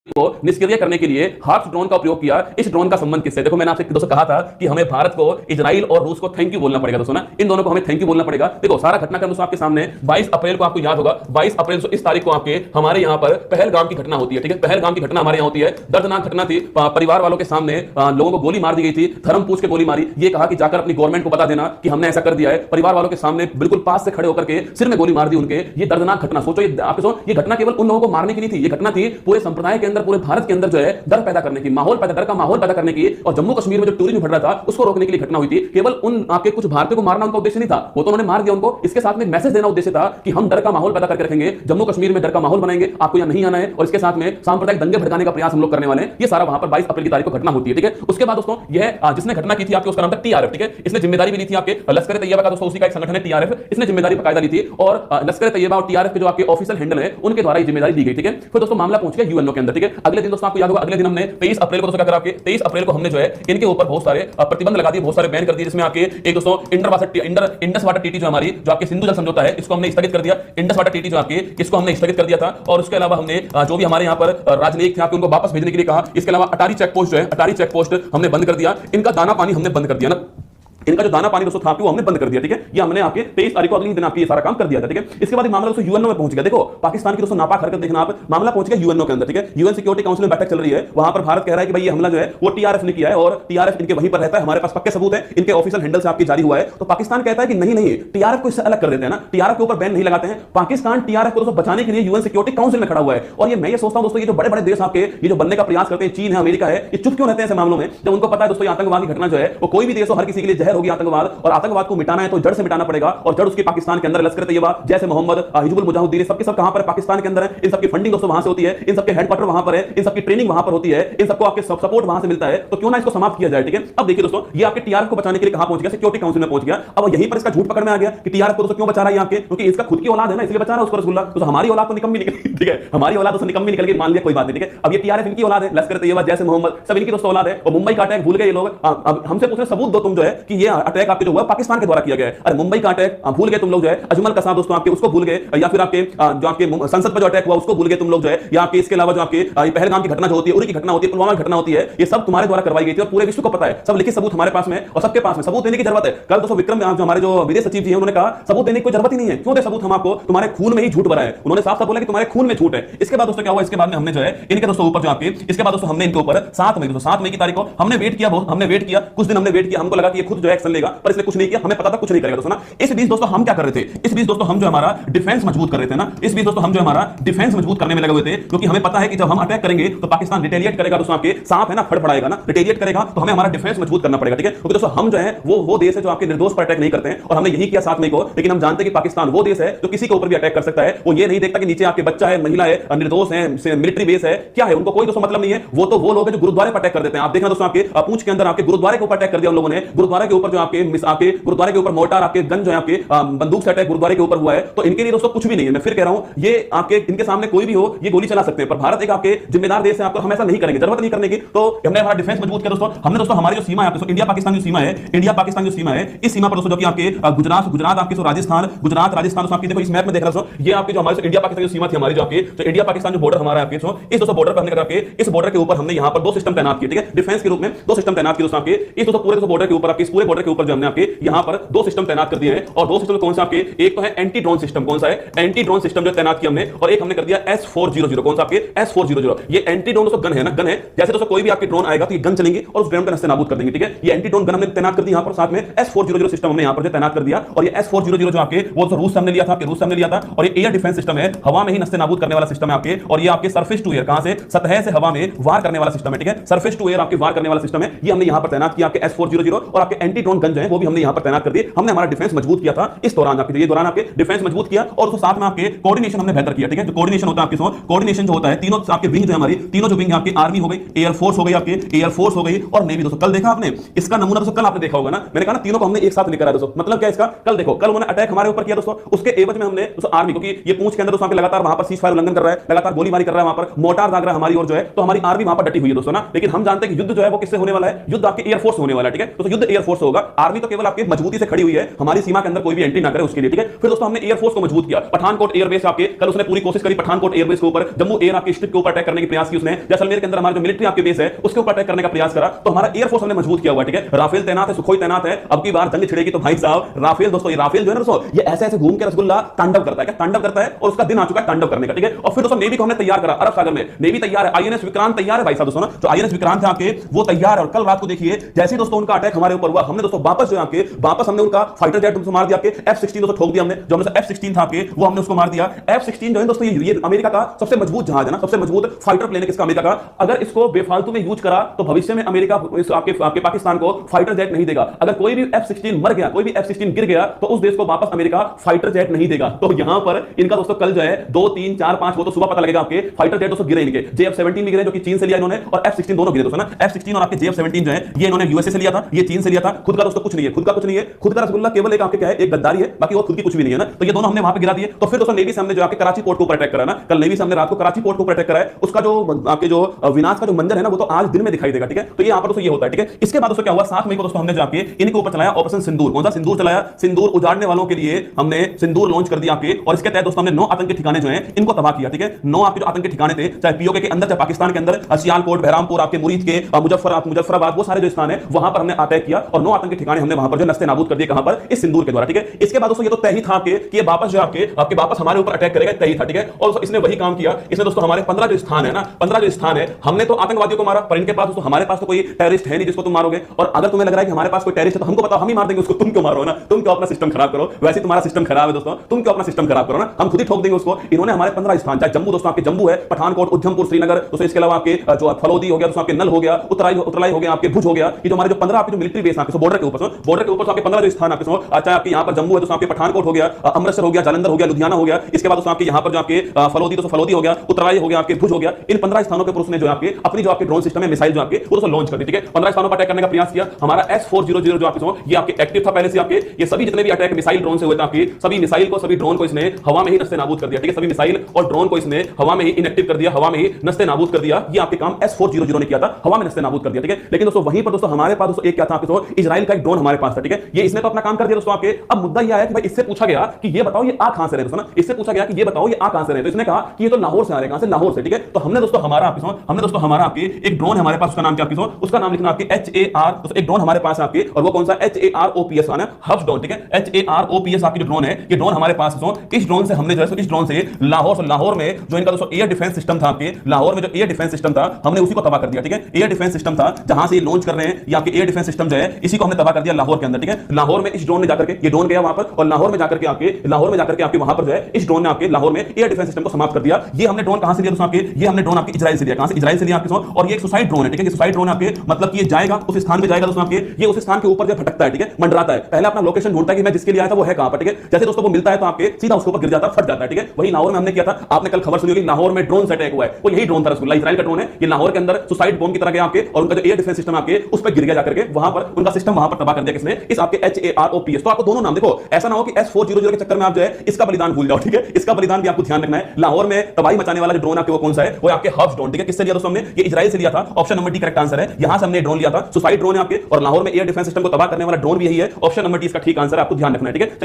को निष्क्रिय करने के लिए हार्प्स ड्रोन का उपयोग किया। इस ड्रोन का संबंध किससे? देखो मैंने आपसे दोस्तों कहा था कि हमें भारत को, इजराइल और रूस को थैंक यू बोलना पड़ेगा दोस्तों ना, इन दोनों को हमें थैंक यू बोलना पड़ेगा। देखो सारा घटनाक्रम दोस्तों आपके सामने 22 अप्रैल को, आपको याद होगा 22 अप्रैल इस तारीख को आपके हमारे यहाँ पर पहलगाम की घटना होती है। ठीक है, पहलगाम की घटना हमारे यहाँ होती है, दर्दनाक घटना थी। परिवार वालों के सामने लोगों को गोली मार दी गई थी, धर्म पूछ के गोली मारी, ये कहा कि जाकर अपनी गवर्नमेंट को बता देना कि हमने ऐसा कर दिया है। परिवार वालों के सामने बिल्कुल पास से खड़े होकर के सिर में गोली मार दी उनके। ये दर्दनाक घटना सोचो, ये घटना केवल उन लोगों को मारने की नहीं थी, ये घटना थी पूरे संप्रदाय के अंदर, पूरे भारत के अंदर जो है डर पैदा करने की, डर का माहौल पैदा करने की, और जम्मू कश्मीर में जो टूरिज्म बढ़ रहा था उसको रोकने के लिए घटना हुई थी। केवल उन आपके कुछ भारतीयों को मारना उनका उद्देश्य नहीं था, वो तो उन्होंने मार दिया उनको, इसके साथ में मैसेज देना उद्देश्य था कि हम डर का माहौल पैदा करके रखेंगे, जम्मू कश्मीर में डर का माहौल बनाएंगे, आपको यहां नहीं आना है, और इसके साथ में सांप्रदायिक दंगे भड़काने का प्रयास हम लोग करने वाले हैं। ये सारा वहां पर 22 अप्रैल की तारीख को घटना होती है। ठीक है, उसके बाद दोस्तों यह जिसने घटना की थी आपके, उसका नाम था टीआरएफ। ठीक है, इसने जिम्मेदारी भी ली थी आपके लश्कर तैयबा का, दोस्तों उसी का एक संगठन है टीआरएफ, इसने जिम्मेदारी बकायदा ली थी, और लश्कर तैयबा और टीआरएफ के जो आपके ऑफिशियल हैंडल है उनके द्वारा ये जिम्मेदारी दी गई। ठीक है, फिर दोस्तों मामला पहुंच गया यूएनओ के अंदर। ठीक है, अगले दिन दोस्तों आपको याद होगा, अगले दिन हमने 23 अप्रैल को दोस्तों क्या करा, आपके 23 अप्रैल को हमने जो है इनके ऊपर बहुत सारे प्रतिबंध लगा दिए, बहुत सारे बैन कर दिए, जिसमें आपके एक दोस्तों इंडस वाटर टीटी जो हमारी, जो आपके सिंधु जल समझौता है, इसको हमने स्थगित कर दिया। इंडस वाटर टीटी जो आपके, इसको हमने स्थगित कर दिया था, और उसके अलावा हमने जो भी हमारे यहाँ पर राजनयिक थे आपके उनको वापस भेजने के लिए कहा। इसके अलावा अटारी चेक पोस्ट जो है, अटारी चेक पोस्ट हमने बंद कर दिया, इनका दाना पानी हमने बंद कर दिया ना, इनका जो दाना पानी दोस्तों था वो हमने बंद कर दिया। ठीक है, ये हमने आपके 23 तारीख को अगले दिन आपके ये सारा काम कर दिया था। ठीक है, इसके बाद मामला दोस्तों यूएनओ में पहुंच गया। देखो पाकिस्तान की दोस्तों नापाक हरकत देखना, आप मामला पहुंच गया यूएनओ के अंदर। ठीक है, यूएन सिक्योरिटी काउंसिल में बैठक चल रही है, वहां पर भारत कह रहा है कि भाई ये हमला जो है वो टीआरएफ ने किया है, और टीआरएफ इनके वहीं पर रहता है, हमारे पास पक्के सबूत है, इनके ऑफिशियल हैंडल से आपके जारी हुआ है। तो पाकिस्तान कहता है कि नहीं टीआरएफ को इससे अलग कर देते हैं ना, टीआरएफ के ऊपर बैन नहीं लगाते हैं। पाकिस्तान टीआरएफ को दोस्तों बचाने के लिए यूएन सिक्योरिटी काउंसिल में खड़ा हुआ है। और ये मैं ये सोचता हूं दोस्तों, ये जो बड़े बड़े देश आपके ये जो बनने का प्रयास करते हैं, चीन है, अमेरिका है, ये चुप क्यों रहते हैं ऐसे मामलों में, जब उनको पता है दोस्तों आतंकवाद की घटना जो है वो कोई भी देश हो, हर किसी के लिए जहर होगी आतंकवाद, और आतंकवाद को मिटाना है तो जड़ से मिटाना पड़ेगा। और जड़ उसकी पाकिस्तान के अंदर लश्कर तैयबा, जैसे मोहम्मद, हिजबुल मुजाहिदीन, सबके सब कहां पर पाकिस्तान के अंदर है। इन सबकी फंडिंग दोस्तों वहां से होती है, इन सबके हेडक्वार्टर वहां पर है, इन सबकी ट्रेनिंग वहां पर होती है, इन सबको आपके सपोर्ट वहां से मिलता है। तो क्यों ना इसको समाप्त किया जाए। ठीक है, अब देखिए दोस्तों, ये आपके टीआरएफ को बचाने के लिए कहां पहुंच गया, सिक्योरिटी काउंसिल में पहुंच गया। अब यहीं पर इसका झूठ पकड़ में आ गया कि टीआरएफ को दोस्तों क्यों बचा रहा है आपके, क्योंकि इसका खुद की औलाद है ना, इसलिए बचा रहा है उसको रसगुल्ला। तो हमारी औलाद तो निकम्मी निकल, ठीक है, हमारी औलाद दोस्तों निकम्मी निकल गई, मान लिया कोई बात नहीं। ठीक है, अब ये टीआरएफ इनकी औलाद है, लश्कर तैयबा, जैसे मोहम्मद, सब इनकी दोस्तों औलाद है। और मुंबई का अटैक भूल गए ये लोग, अब हमसे पूछ रहे सबूत दो तुम जो है कि ये अटैक आपके जो हुआ पाकिस्तान के द्वारा किया गया है। अरे मुंबई का अटैक भूल गए तुम लोग जो है, अजमल कसाब दोस्तों आपके उसको भूल गए, या फिर आपके जो आपके संसद पर जो अटैक हुआ उसको भूल गए तुम लोग जो है, या आपके इसके अलावा जो आपके पहलगाम की घटना जो होती है, उरी की घटना होती है, पुलवामा की घटना होती है, ये सब तुम्हारे द्वारा करवाई गई थी और पूरे विश्व को पता है। सब लिखित सबूत हमारे पास में, और सबके पास में सबूत देने की जरूरत है। कल दोस्तों विक्रम जो हमारे जो विदेश सचिव जी हैं उन्होंने कहा सबूत देने की कोई जरूरत ही नहीं है। क्यों दे सबूत हम आपको, तुम्हारे खून में ही झूठ भरा है। उन्होंने साफ साफ बोला कि तुम्हारे खून में झूठ है। इसके बाद दोस्तों क्या हुआ, इसके बाद में हमने जो है इनके दोस्तों ऊपर जो आपके, इसके बाद दोस्तों हमने इनके ऊपर 7 मई की तारीख को हमने वेट किया, कुछ दिन हमने वेट किया, हमको लगा कि ये खुद जो एक्शन लेगा, पर इसने कुछ नहीं किया, हमें पता था कुछ नहीं करेगा दोस्तों ना। इस बीच दोस्तों हम क्या कर रहे थे, इस बीच दोस्तों हम जो हमारा डिफेंस मजबूत कर रहे थे ना, इस बीच दोस्तों हम जो हमारा डिफेंस मजबूत करने में लगे हुए थे, क्योंकि हमें पता है कि जब हम अटैक करेंगे तो पाकिस्तान रिटेलिएट करेगा दोस्तों, आपके सांप है ना फड़फड़ाएगा ना, रिटेलिएट करेगा, तो हमें हमारा डिफेंस मजबूत करना पड़ेगा। ठीक है, क्योंकि दोस्तों हम जो है वो देश है जो आपके निर्दोष पर अटैक नहीं करते हैं, और हमने यही किया 7 मई को। लेकिन हम जानते हैं कि पाकिस्तान वो देश है जो किसी के ऊपर भी अटैक कर सकता है। वो ये नहीं देखता कि नीचे आपके बच्चा है, महिला है, निर्दोष है, मिलिट्री बेस है, क्या है, उनको कोई दोस्तों मतलब नहीं है। वो तो वो लोग हैं जो गुरुद्वारे पर अटैक कर देते हैं। आप देखना दोस्तों आपके पूंछ के अंदर आपके गुरुद्वारे के ऊपर अटैक कर दिया उन लोगों ने, गुरुद्वारे के ऊपर जो आपके गुरुद्वारे के ऊपर मोर्टार, आपके गन जो है आपके बंदूक से अटैक गुरुद्वारे के ऊपर हुआ है। तो इनके लिए दोस्तों कुछ भी नहीं है। मैं फिर कह रहा हूं, ये आपके इनके सामने कोई भी हो ये गोली चला सकते हैं, पर भारत एक आपके जिम्मेदार देश है, आपको हम ऐसा नहीं करेंगे, जरूरत नहीं करने की। तो हमने हमारा डिफेंस मजबूत किया दोस्तों। हमने दोस्तों हमारी जो सीमा है इंडिया पाकिस्तान जो सीमा है, इंडिया पाकिस्तान जो सीमा है, इस सीमा पर दोस्तों जो कि आपके गुजरात आपके राजस्थान दोस्तों आपकी देखो इस मैप में देख रहा हूं, ये आपकी जो हमारे इंडिया पाकिस्तान जो सीमा थी हमारी, जो आपकी तो इंडिया पाकिस्तान जो बॉर्डर हमारा आपके इस दोस्तों बॉर्डर पर हमने करके इस बॉर्डर के ऊपर हमने यहां पर 2 सिस्टम तैनात किए। ठीक है, डिफेंस के रूप में 2 सिस्टम तैनात किए दोस्तों आपके इस दोस्तों पूरे बॉर्डर के ऊपर, आपके इस पूरे बॉर्डर के ऊपर जो हमने आपके यहां पर 2 सिस्टम तैनात कर दिए हैं। और 2 सिस्टम कौन सा आपके, एक तो है एंटी ड्रोन सिस्टम, कौन सा है एंटी ड्रोन सिस्टम जो तैनात किया हमने, और एक हमने कर दिया S400, कौन सा आपके S400। ये एंटी ड्रोन दोस्तों गन है ना, गन है, जैसे दोस्तों कोई भी आपके ड्रोन आएगा तो ये गन चलेंगे और उस ड्रोन को नष्ट नाबूद कर देंगे। ठीक है, ये एंटी ड्रोन गन हमने तैनात कर दी यहां पर, साथ में S400 सिस्टम हमने यहां पर तैनात कर दिया। और ये S400 जो आपके वो रूस से हमने लिया था, आपके रूस से हमने लिया था। और ये एयर डिफेंस सिस्टम है, हवा में ही नष्ट नाबूद करने वाला सिस्टम है आपके। और ये आपके सरफेस टू एयर, कहां से, सतह से हवा में वार करने वाला सिस्टम है। ठीक है, सरफेस टू एयर आपके वार करने वाला सिस्टम है, ये हमने यहां पर तैनात किया आपके S400। और आपके एंटी ड्रोन गन जो है वो भी हमने यहां पर तैनात कर दिए। हमने हमारा डिफेंस मजबूत किया था इस दौरान, आपके ये दौरान आपके डिफेंस मजबूत किया, और उसके साथ में आपके कोऑर्डिनेशन हमने बेहतर किया। ठीक है, जो कोऑर्डिनेशन होता है आपके कोऑर्डिनेशन जो होता है, तीनों आपके विंग जो हमारी तीनों जो विंग आपकी आर्मी हो गई, एयर फोर्स हो गई, आपके एयर फोर्स हो गई, और नेवी। दोस्तों कल देखा आपने इसका नमूना, दोस्तों कल आपने देखा होगा ना, मैंने कहा ना तीनों को हमने एक साथ लेकर आया दोस्तों। मतलब क्या इसका, कल देखो कल उन्होंने अटैक हमारे ऊपर किया दोस्तों, उसके एवज में हमने दोस्तों आर्मी, क्योंकि ये पूंछ के अंदर दोस्तों लगातार वहां पर सीज फायर उल्लंघन कर रहा है, लगातार गोलीबारी कर रहा है, वहां पर मोर्टार दाग रहा है हमारी ओर जो है, तो हमारी आर्मी वहां पर डटी हुई है दोस्तों ना। लेकिन हम जानते हैं कि युद्ध जो है वो किससे होने वाला है, युद्ध आपके एयर फोर्स होने वाला है। ठीक है, तो युद्ध एयर फोर्स होगा आर्मी तो केवल आपके मजबूती से खड़ी हुई है, हमारी सीमा के अंदर कोई भी एंट्री ना करे उसके लिए, ठीक है। फिर दोस्तों हमने एयरफोर्स को मजबूत किया, पठानकोट एयरबेस आपके कल उसने पूरी कोशिश करी पठानकोट एयरबेस के ऊपर, जम्मू एयर आपके स्ट्रिप के ऊपर अटैक करने की प्रयास की उसने, जैसलमेर के अंदर हमारा जो मिलिट्री आपके बेस है उसके ऊपर अटैक करने का प्रयास करा, तो हमारा एयरफोर्स हमने मजबूत किया हुआ, ठीक है। राफेल तैनात है, सुखोई तैनात है, अब की बार जंग छिड़ेगी तो भाई साहब राफेल दोस्तों, ये राफेल जो है ना दोस्तों, ये ऐसे ऐसे घूम के रसगुल्ला तांडव करता है, क्या तांडव करता है, और उसका दिन आ चुका है तांडव करने का, ठीक है। और फिर दोस्तों नेवी को हमने तैयार करा, अरब सागर में नेवी तैयार है, आईएनएस विक्रांत तैयार है भाई साहब दोस्तों ना, जो आईएनएस विक्रांत है आपके वो तैयार है। और कल रात को देखिए जैसे दोस्तों उनका अटैक हमारे ऊपर हुआ, हमने दोस्तों वापस जो आपके वापस हमने उनका फाइटर जेट दोस्तों मार दिया, आपके F-16 दोस्तों ठोक दिया हमने, जो हमने F-16 था आपके वो हमने उसको मार दिया। F-16 जो है दोस्तों ये अमेरिका का सबसे मजबूत जहाज है ना, सबसे मजबूत फाइटर प्लेन है किसका, अमेरिका का। अगर इसको बेफालतू में यूज करा तो भविष्य में अमेरिका आपके पाकिस्तान को फाइटर जेट नहीं देगा। अगर कोई भी F-16 मर गया, कोई भी F-16 गिर गया तो उस देश को वापस अमेरिका फाइटर जेट नहीं देगा। तो यहां पर इनका दोस्तों कल जो है 2 3 4 5 वो तो सुबह पता लगेगा आपके फाइटर जेट दोस्तों गिरे इनके, JF-17 भी गिरे जो कि चीन से लिया इन्होंने, और F-16 दोनों गिरे दोस्तों ना। F-16 और आपके JF-17 जो है ये इन्होंने यूएसए से लिया था, ये चीन से लिया था। खुद का दोस्तों कुछ नहीं है, खुद का कुछ नहीं है, खुद का रसगुल्ला केवल एक आपके क्या है, एक गद्दारी है, बाकी और खुद की कुछ भी नहीं है ना। तो ये दोनों हमने वहां पे गिरा दिए। तो फिर दोस्तों नेवी से हमने जो आपके कराची पोर्ट के ऊपर अटैक करा ना, कल नेवी से हमने रात को कराची पोर्ट के ऊपर अटैक करा है, उसका जो आपके जो विनाश का जो मंजर है ना वो तो आज दिन में दिखाई देगा, ठीक है। तो ये यहां पर दोस्तों ये होता है, ठीक है। इसके बाद दोस्तों क्या हुआ, 7 मई को दोस्तों हमने जाके इनके ऊपर चलाया ऑपरेशन सिंदूर। कौन सा सिंदूर चलाया, सिंदूर उजाड़ने वालों के लिए हमने सिंदूर लॉन्च कर दिया आपके, और इसके तहत दोस्तों हमने 9 आतंकी ठिकाने जो हैं इनको तबाह किया, ठीक है। 9 आपके जो आतंकी ठिकाने थे, चाहे पीओके के अंदर चाहे पाकिस्तान के अंदर, सियालकोट, बहरामपुर, आपके मुरीद के मुजफ्फराबाद, वो सारे जो स्थान है वहां पर हमने अटैक किया और 9 आतंकी ठिकाने हमने वहां पर जो नस्ते नाबूद कर दिए, कहां पर, इस सिंदूर के द्वारा, ठीक है। इसके बाद दोस्तों ये तो तय ही था कि ये वापस जो आपके वापस हमारे ऊपर अटैक करेगा, तय ही था, ठीक है। और इसने वही काम किया, इसने दोस्तों हमारे 15 जो स्थान है ना, 15 जो स्थान है, हमने तो आतंकवादियों को मारा, पर इनके पास दोस्तों हमारे पास तो कोई टेररिस्ट है नहीं जिसको तुम मारोगे। और अगर तुम्हें लग रहा है कि हमारे पास कोई टेररिस्ट है तो हमको बताओ, हम ही मार देंगे उसको, तुम क्यों मारो ना, तुम क्यों अपना सिस्टम खराब करो, वैसे तुम्हारा सिस्टम खराब है दोस्तों, तुम क्यों अपना सिस्टम खराब करो ना, हम खुद ही ठोक देंगे उसको। इन्होंने हमारे 15 स्थान, चाहे जम्मू दोस्तों आपके जम्मू है, पठानकोट, उधमपुर, श्रीनगर दोस्तों, इसके अलावा आपके जो फलोदी हो गया दोस्तों, आपके नल हो गया, उतराई हो गया, आपके भुज हो गया, ये जो हमारे जो 15 आपके जो मिलिट्री बेस आपके बॉर्डर के ऊपर आपके 15 जो स्थान आपके चाहे आपके यहाँ पर जम्मू है दोस्तों, आपके पठानकोट हो गया, अमृतसर हो गया, जालंधर हो गया, लुधियाना हो गया, इसके बाद दोस्तों आपके यहाँ पर जो आपके फलोदी हो गया, उतराई हो गया, आपके भुज हो गया, इन 15 स्थानों के ऊपर उसने जो आपके अपनी जो आपके ड्रोन सिस्टम है, मिसाइल जो आपके वो दोस्तों लॉन्च कर दी, ठीक है। 15 स्थानों पर अटैक करने का प्रयास किया। हमारा S-400 जो आपके ये आपके एक्टिव था पहले से, आपके ये सभी जितने भी अटैक मिसाइल ड्रोन से हुए थे, आपके सभी मिसाइल को, सभी ड्रोन को इसने हवा में ही नस्ते नाबूद कर दिया, ठीक है। सभी मिसाइल और ड्रोन को इसने हवा में ही इनएक्टिव कर दिया, हवा में ही नस्ते नाबूद कर दिया। ये आपके काम S-400 ने किया था, हवा में नस्ते नाबूद कर दिया, ठीक है। लेकिन दोस्तों वहीं पर दोस्तों हमारे पास दोस्तों एक क्या था आपके, इजराइल का एक ड्रोन हमारे पास था, ठीक है। ये इसने तो अपना काम कर दिया दोस्तों आपके। अब मुद्दा ये आया कि भाई इससे पूछा गया कि ये बताओ ये आ कहां से रहे दोस्तों ना, इससे पूछा गया कि ये बताओ ये आ कहां से रहे, तो इसने कहा कि ये तो लाहौर से आ रहे, कहां से, लाहौर से, ठीक है। तो हमने दोस्तों हमारा आपके एक ड्रोन हमारे पास, उसका नाम क्या, उसका नाम लिखना आपके HAR, एक ड्रोन हमारे पास आपके, और वो कौन सा, HAROPS आना हब्स ड्रोन, ठीक है। HAROPS आपकी जो ड्रोन है, ये ड्रोन हमारे पास, इस ड्रोन से हमने जो है इस ड्रोन से लाहौर में जो इनका दोस्तों एयर डिफेंस सिस्टम था, आपके लाहौर में जो एयर डिफेंस सिस्टम था हमने उसी को तबाह कर दिया, ठीक है। एयर डिफेंस सिस्टम था जहां से ये लॉन्च कर रहे हैं, ये आपके एयर डिफेंस सिस्टम जो है इसी को हमने तबाह कर दिया लाहौर के अंदर, ठीक है। लाहौर में इस ड्रोन ने जाकर के, ये ड्रोन गया वहां पर, और लाहौर में जाकर के आपके वहां पर जो है इस ड्रोन ने आपके लाहौर में एयर डिफेंस सिस्टम को समाप्त कर दिया। ये हमने ड्रोन कहां से लिया दोस्तों आपके, ये हमने ड्रोन आपके इजराइल से लिया, कहां से, इजराइल से लिया आपके, और ये एक सुसाइड ड्रोन है, ठीक है। सुसाइड ड्रोन आपके मतलब कि ये जाएगा उस स्थान पे जाएगा दोस्तों आपके, ये उस स्थान के ऊपर जो भटकता है, ठीक है, मंडराता है, पहले अपना लोकेशन ढूंढता है कि मैं जिसके लिए आया था वो है कहां पर, ठीक है। जैसे दोस्तों वो मिलता है तो आपके सीधा उसके ऊपर गिर जाता है, फट जाता है, ठीक है। वही लाहौर में हमने किया था, आपने कल खबर सुनी होगी, लाहौर में ड्रोन से अटैक हुआ है, वो यही ड्रोन था रसगुल्ला, इजराइल का ड्रोन है, ये लाहौर के अंदर सुसाइड बॉम्ब की तरह गया आपके, और उनका जो एयर डिफेंस सिस्टम आपके उस पर गिर गया जाकर के, वहां पर उनका सिस्टम वहां पर तबाह कर दिया किसने, इस आपके HAROPS। तो आपको दोनों नाम देखो, ऐसा ना हो कि S-400 के चक्कर में आप जो है इसका बलिदान भूल जाओ, ठीक है। इसका बलिदान भी आपको ध्यान रखना है। लाहौर में तबाही मचाने वाला जो ड्रोन आपके वो कौन सा है, वो आपके हब्स ड्रोन, ठीक है। किससे लिया दोस्तों हमने, ये इजराइल से लिया था, option number D correct answer है। यहां से हमने ड्रोन लिया था, सुसाइड ड्रोन है आपके, और लाहौर में एयर डिफेंस सिस्टम को तबाह करने वाला ड्रोन भी यही है, ऑप्शन नंबर डी इसका ठीक आंसर है, आपको ध्यान रखना है, ठीक है।